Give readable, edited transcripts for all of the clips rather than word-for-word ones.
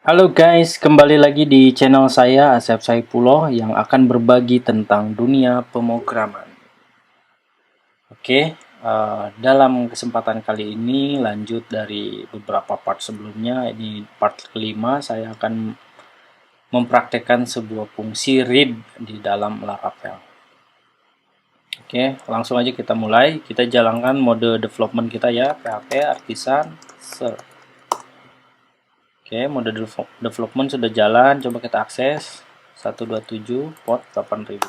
Halo guys, kembali lagi di channel saya Asep Saifullah yang akan berbagi tentang dunia pemrograman. Dalam kesempatan kali ini lanjut dari beberapa part sebelumnya. Ini part kelima, saya akan mempraktekkan sebuah fungsi read di dalam Laravel. Langsung aja kita mulai. Kita jalankan mode development kita ya, PHP Artisan Serve. Mode development sudah jalan, coba kita akses 127 port 8000.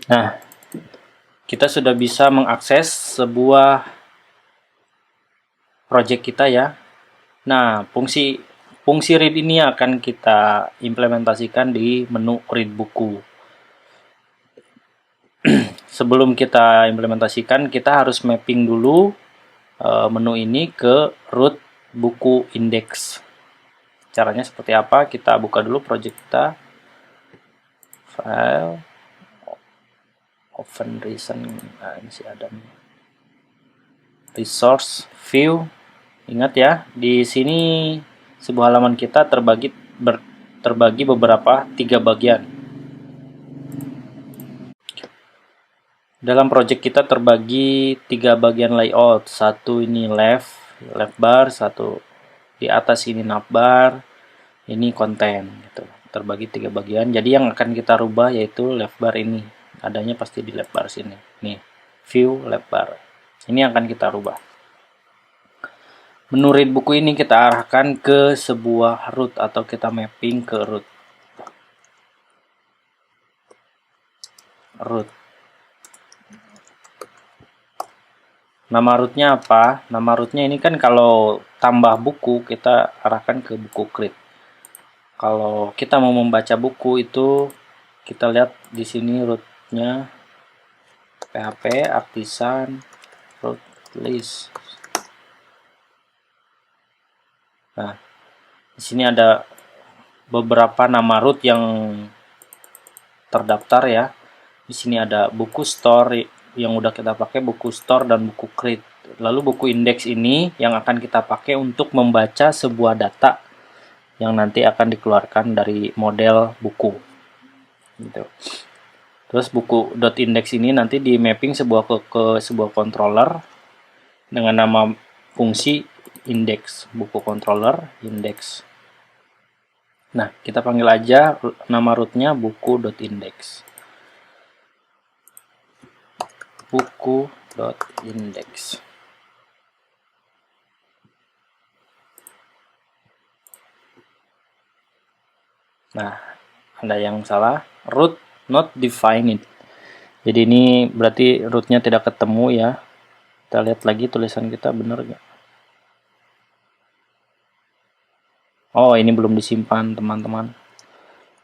Nah, kita sudah bisa mengakses sebuah project kita ya. Nah, fungsi read ini akan kita implementasikan di menu read buku. Sebelum kita implementasikan, kita harus mapping dulu menu ini ke root buku index. Caranya seperti apa? Kita buka dulu project kita, file, open recent, ini sih ada nih. Resource view. Ingat ya, di sini sebuah halaman kita terbagi beberapa 3 bagian. Dalam project kita terbagi 3 bagian layout. Satu ini left bar, satu di atas ini navbar, ini konten gitu. Terbagi 3 bagian. Jadi yang akan kita rubah yaitu left bar ini. Adanya pasti di left bar sini. Nih, view left bar. Ini yang akan kita rubah. Menu read buku ini kita arahkan ke sebuah root atau kita mapping ke root. Nama rootnya apa? Nama rootnya ini kan kalau tambah buku kita arahkan ke buku create. Kalau kita mau membaca buku itu kita lihat di sini rootnya PHP Artisan root list. Nah, di sini ada beberapa nama root yang terdaftar ya. Di sini ada buku store yang udah kita pakai, buku store dan buku create. Lalu buku index ini yang akan kita pakai untuk membaca sebuah data yang nanti akan dikeluarkan dari model buku. Gitu. Terus buku .index ini nanti di mapping ke sebuah controller dengan nama fungsi index, buku controller index. Nah, kita panggil aja nama rootnya buku.index. Buku.index. Nah, ada yang salah. Root not defined. Jadi ini berarti rootnya tidak ketemu ya. Kita lihat lagi tulisan kita benar nggak? Oh, ini belum disimpan teman-teman.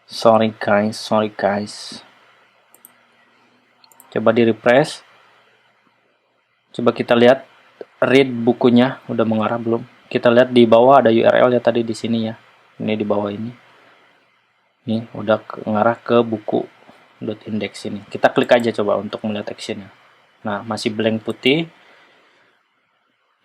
Sorry guys. Coba di refresh. Coba kita lihat read bukunya udah mengarah belum? Kita lihat di bawah ada URL ya tadi di sini ya. Ini di bawah ini. Nih udah mengarah ke buku .index ini. Kita klik aja coba untuk melihat actionnya. Nah, masih blank putih.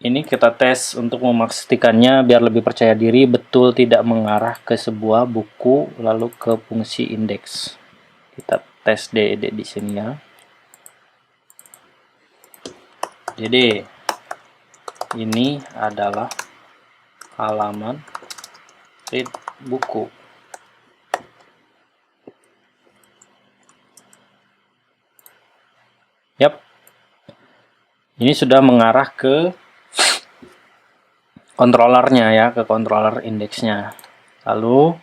Ini kita tes untuk memastikannya biar lebih percaya diri betul tidak mengarah ke sebuah buku lalu ke fungsi indeks. Kita tes DED di sini ya. Jadi ini adalah halaman read buku. Yap. Ini sudah mengarah ke controllernya ya, ke controller indeksnya. Lalu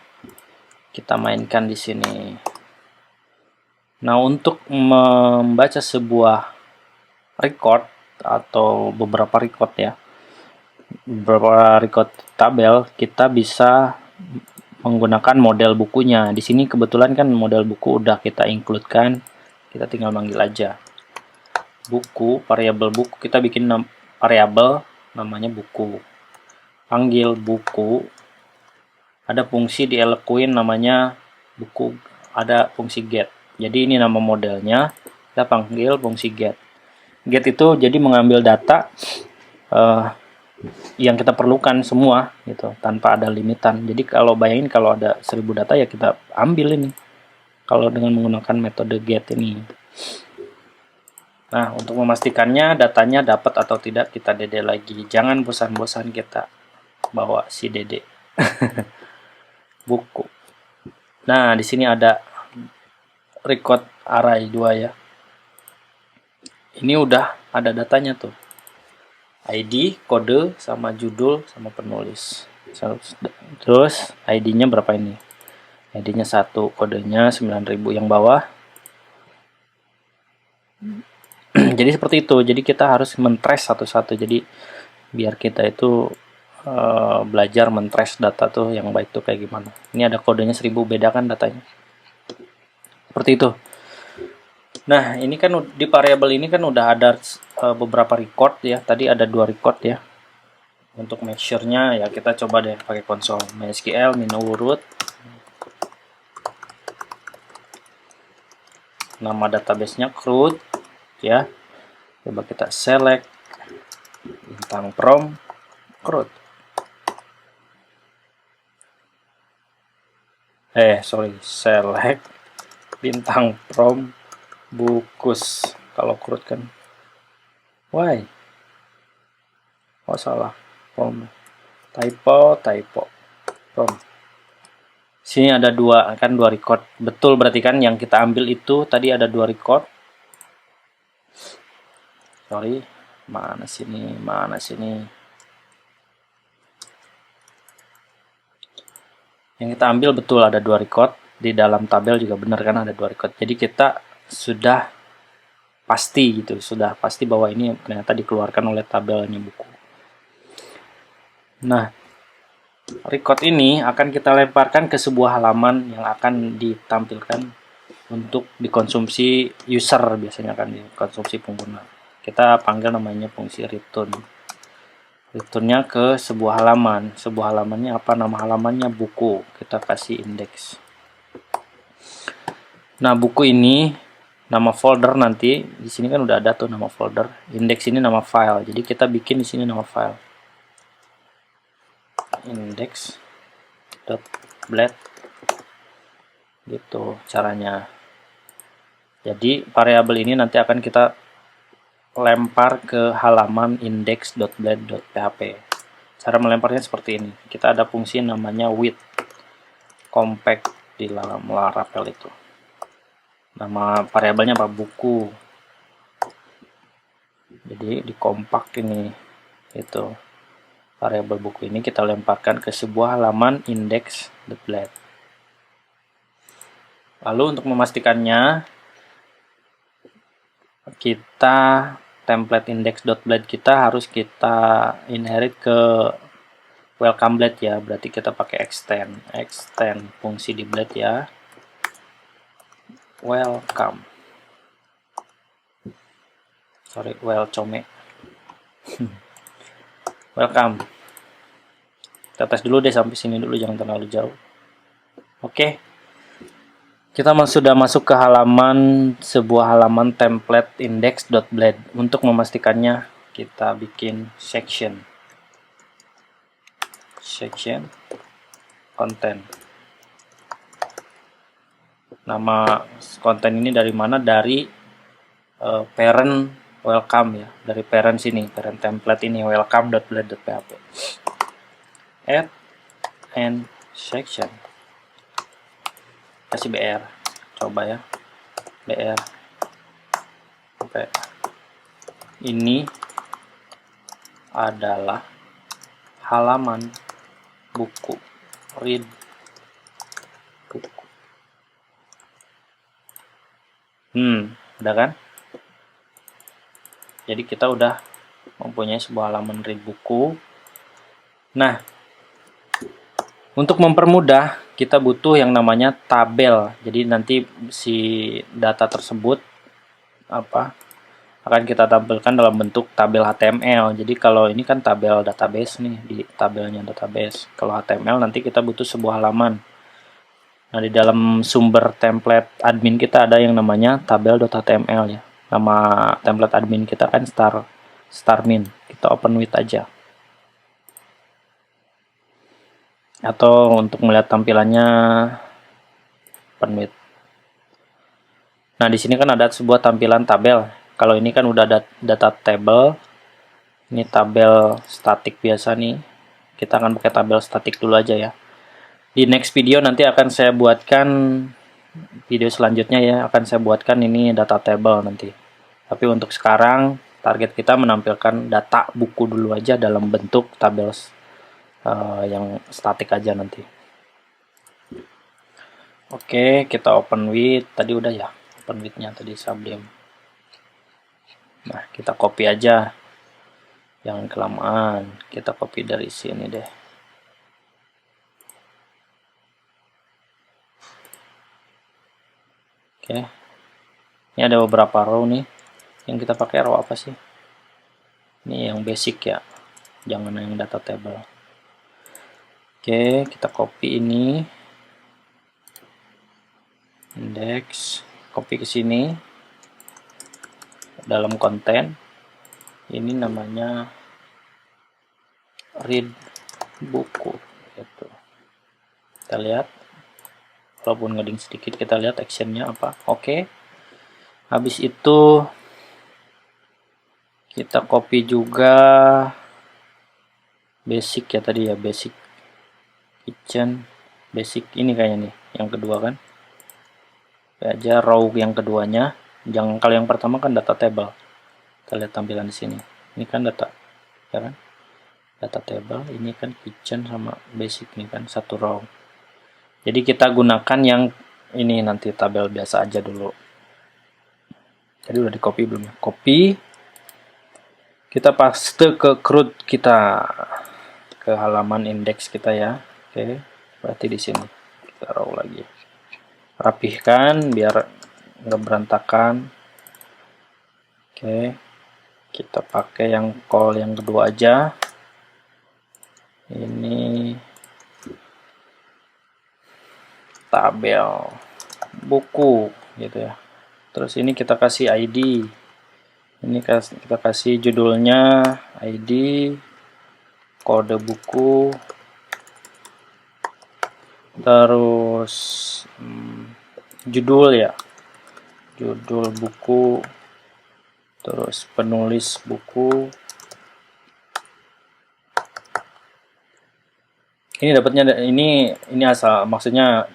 kita mainkan di sini. Nah, untuk membaca sebuah record atau beberapa record ya, beberapa record tabel, kita bisa menggunakan model bukunya. Di sini kebetulan kan model buku udah kita include-kan, kita tinggal manggil aja buku, variabel buku, kita bikin variabel namanya buku, panggil buku, ada fungsi di Elequin namanya buku, ada fungsi get. Jadi ini nama modelnya, kita panggil fungsi get. Get itu jadi mengambil data yang kita perlukan semua gitu tanpa ada limitan. Jadi kalau bayangin kalau ada 1000 data ya kita ambil ini kalau dengan menggunakan metode get ini. Nah, untuk memastikannya datanya dapat atau tidak kita DD lagi. Jangan bosan-bosan kita bawa si DD. Buku. Nah, di sini ada record array 2 ya. Ini udah ada datanya tuh. ID, kode, sama judul, sama penulis. Terus ID-nya berapa ini? ID-nya 1, kodenya 9000 yang bawah. Jadi seperti itu. Jadi kita harus men-trace satu-satu. Jadi biar kita itu belajar men-trace data tuh yang baik tuh kayak gimana. Ini ada kodenya 1000, beda kan datanya. Seperti itu. Nah, ini kan di variabel ini kan udah ada beberapa record ya. Tadi ada 2 record ya. Untuk make sure-nya ya kita coba deh pakai konsol MySQL root. Nama database-nya CRUD ya. Coba kita select bintang from CRUD. Select bintang from Bukus. Kalau CRUD kan why? Oh salah. From typo from. Sini ada 2 kan 2 record. Betul berarti kan yang kita ambil itu tadi ada 2 record. Sorry, mana sini? Yang kita ambil betul ada 2 record. Di dalam tabel juga benar kan ada 2 record. Jadi kita sudah pasti gitu, sudah pasti bahwa ini ternyata dikeluarkan oleh tabelnya buku. Nah, record ini akan kita lemparkan ke sebuah halaman yang akan ditampilkan untuk dikonsumsi user, biasanya akan dikonsumsi pengguna. Kita panggil namanya fungsi return. Returnnya ke sebuah halaman. Sebuah halamannya apa? Nama halamannya buku. Kita kasih index. Nah, buku ini nama folder nanti di sini kan udah ada tuh nama folder. Index ini nama file. Jadi kita bikin di sini nama file. Index.blad. Gitu caranya. Jadi variabel ini nanti akan kita lempar ke halaman index.blad.php. Cara melemparnya seperti ini. Kita ada fungsi namanya with compact di dalam Laravel itu. Nama variabelnya apa? Buku. Jadi di kompak ini itu variabel buku ini kita lemparkan ke sebuah halaman index.blad. Lalu untuk memastikannya kita template index.blad kita harus kita inherit ke welcome blad ya. Berarti kita pakai extend fungsi di blad ya. Welcome. Welcome. Kita tes dulu deh sampai sini dulu, jangan terlalu jauh. Oke. Kita sudah masuk ke sebuah halaman template index.blad. Untuk memastikannya kita bikin section content. Nama konten ini dari mana? Dari parent welcome ya, dari parent sini, parent template ini welcome.blad.php. Add and section. Kasih BR, coba ya, BR. Oke. Ini adalah halaman buku, read buku. Udah kan? Jadi kita udah mempunyai sebuah halaman read buku. Nah, untuk mempermudah kita butuh yang namanya tabel. Jadi nanti si data tersebut akan kita tampilkan dalam bentuk tabel HTML. Jadi kalau ini kan tabel database nih, di tabelnya database. Kalau HTML nanti kita butuh sebuah halaman. Nah, di dalam sumber template admin kita ada yang namanya tabel.html ya. Nama template admin kita kan start min. Kita open with aja. atau untuk melihat tampilannya open with. Nah, di sini kan ada sebuah tampilan tabel. Kalau ini kan udah ada data table. Ini tabel statik biasa nih. Kita akan pakai tabel statik dulu aja ya. Di next video nanti akan saya buatkan video selanjutnya ya, akan saya buatkan ini data table nanti. Tapi untuk sekarang target kita menampilkan data buku dulu aja dalam bentuk tabel yang statik aja nanti. Oke, kita open with. Tadi udah ya, open with-nya tadi Sublime. Nah, kita copy aja. Jangan kelamaan. Kita copy dari sini deh. Oke. Ini ada beberapa row nih. Yang kita pakai row apa sih? Ini yang basic ya. Jangan yang data table. Oke, kita copy ini. Index, copy ke sini. Dalam konten. Ini namanya read buku gitu. Kita lihat, walaupun ngeding sedikit, kita lihat actionnya apa. Oke. Habis itu kita copy juga basic ya tadi ya, basic kitchen, basic ini kayaknya nih yang kedua kan. Aja row yang keduanya. Jangan, kalau yang pertama kan data table. Kita lihat tampilan di sini. Ini kan data, ya kan? Data table. Ini kan kitchen sama basic nih kan satu row. Jadi kita gunakan yang ini nanti tabel biasa aja dulu. Jadi udah di copy belum? Copy. Kita paste ke CRUD kita, ke halaman indeks kita ya. Oke, berarti di sini kita row lagi. Rapihkan biar nggak berantakan. Oke. Kita pakai yang call yang kedua aja. Ini tabel buku gitu ya. Terus ini kita kasih ID. Ini kita kasih judulnya ID, kode buku, terus judul ya. Judul buku, terus penulis buku. Ini dapatnya ini asal, maksudnya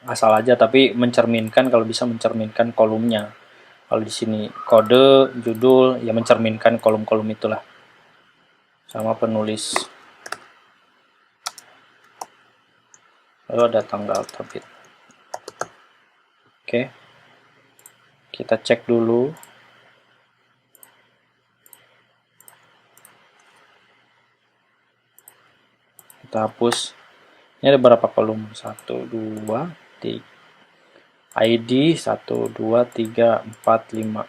asal aja, tapi mencerminkan, kalau bisa mencerminkan kolomnya. Kalau di sini kode, judul, ya mencerminkan kolom-kolom itulah. Sama penulis. Lalu ada tanggal terbit. Oke. Kita cek dulu. Kita hapus. Ini ada berapa kolom? 1, 2, 3. ID 1, 2, 3, 4, 5.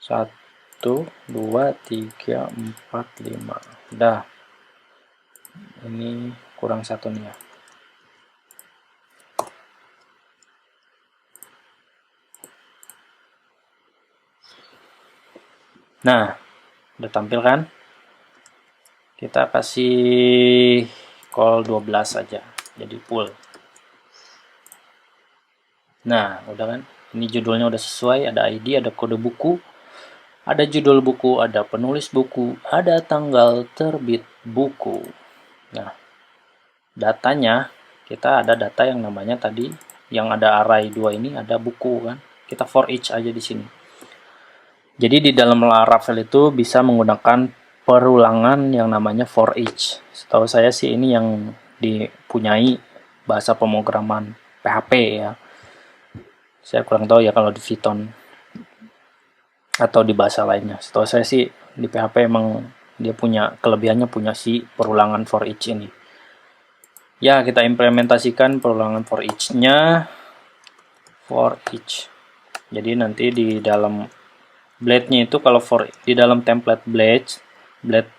1, 2, 3, 4, 5. Udah. Ini kurang satu nih ya. Nah, udah tampil kan? Kita kasih call 12 aja, jadi full. Nah, udah kan? Ini judulnya udah sesuai, ada ID, ada kode buku, ada judul buku, ada penulis buku, ada tanggal terbit buku. Nah, datanya, kita ada data yang namanya tadi, yang ada array 2 ini, ada buku kan. Kita for each aja di sini. Jadi di dalam Laravel itu bisa menggunakan perulangan yang namanya for each. Setahu saya sih ini yang dipunyai bahasa pemrograman PHP ya. Saya kurang tahu ya kalau di Python atau di bahasa lainnya. Setahu saya sih di PHP emang dia punya kelebihannya, punya si perulangan for each ini. Ya, kita implementasikan perulangan for each-nya. For each. Jadi nanti di dalam blade-nya itu, kalau di dalam template blade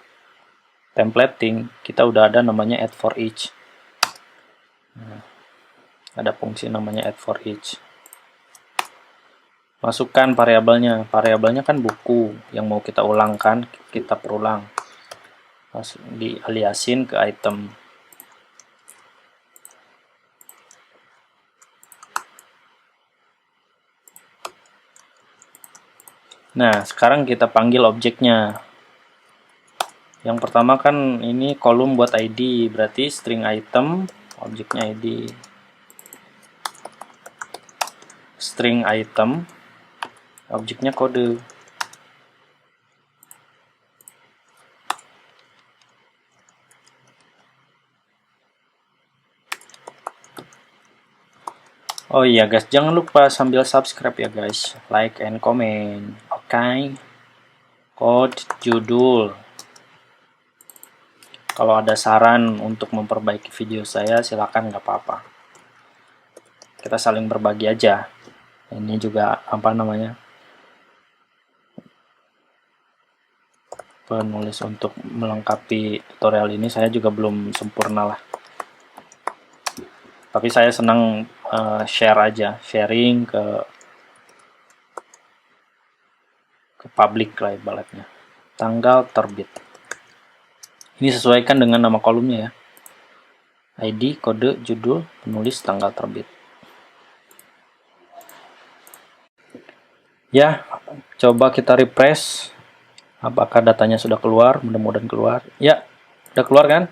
templating, kita udah ada namanya add for each. Nah, ada fungsi namanya add for each. Masukkan variabelnya. Variabelnya kan buku yang mau kita ulangkan, kita perulang. Dialiasin ke item. Nah, sekarang kita panggil objeknya. Yang pertama kan ini kolom buat ID, berarti string item, objeknya ID. String item, objeknya kode. Oh iya guys, jangan lupa sambil subscribe ya guys, like and comment. Oke. Code judul. Kalau ada saran untuk memperbaiki video saya, silakan, nggak apa-apa. Kita saling berbagi aja. Ini juga apa namanya? Penulis untuk melengkapi tutorial ini saya juga belum sempurna lah. Tapi saya senang share aja, sharing ke publik lah ibaratnya. Tanggal terbit. Ini sesuaikan dengan nama kolomnya ya. ID, kode, judul, penulis, tanggal terbit. Ya, coba kita refresh. Apakah datanya sudah keluar? Mudah-mudahan keluar. Ya, udah keluar kan?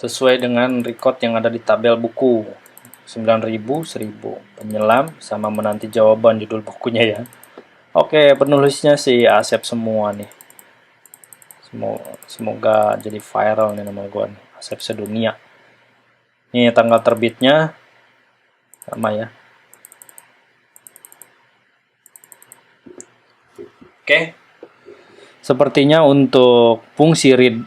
Sesuai dengan record yang ada di tabel buku. 9.000, 1.000. Penyelam sama menanti jawaban judul bukunya ya. Oke, penulisnya si Asep semua nih. Semoga jadi viral nih nama gue nih. Asep sedunia. Ini tanggal terbitnya sama ya. Oke. Sepertinya untuk fungsi read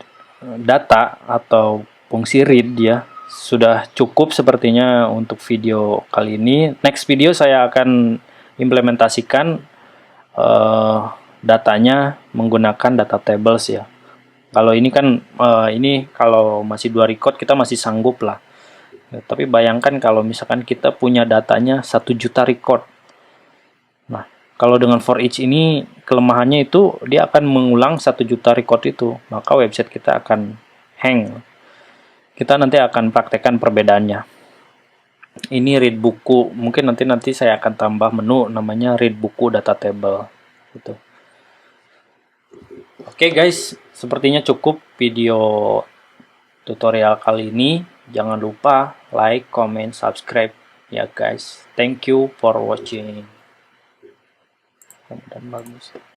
data atau fungsi read ya sudah cukup sepertinya untuk video kali ini. Next video saya akan implementasikan datanya menggunakan data tables ya. Kalau ini kan ini kalau masih 2 record kita masih sanggup lah. Ya, tapi bayangkan kalau misalkan kita punya datanya 1 juta record. Nah, kalau dengan for each ini kelemahannya itu dia akan mengulang 1 juta record itu, maka website kita akan hang. Kita nanti akan praktekkan perbedaannya. Ini read buku, mungkin nanti saya akan tambah menu namanya read buku data table gitu. Oke guys, sepertinya cukup video tutorial kali ini. Jangan lupa like, comment, subscribe ya guys. Thank you for watching. Dan bagus.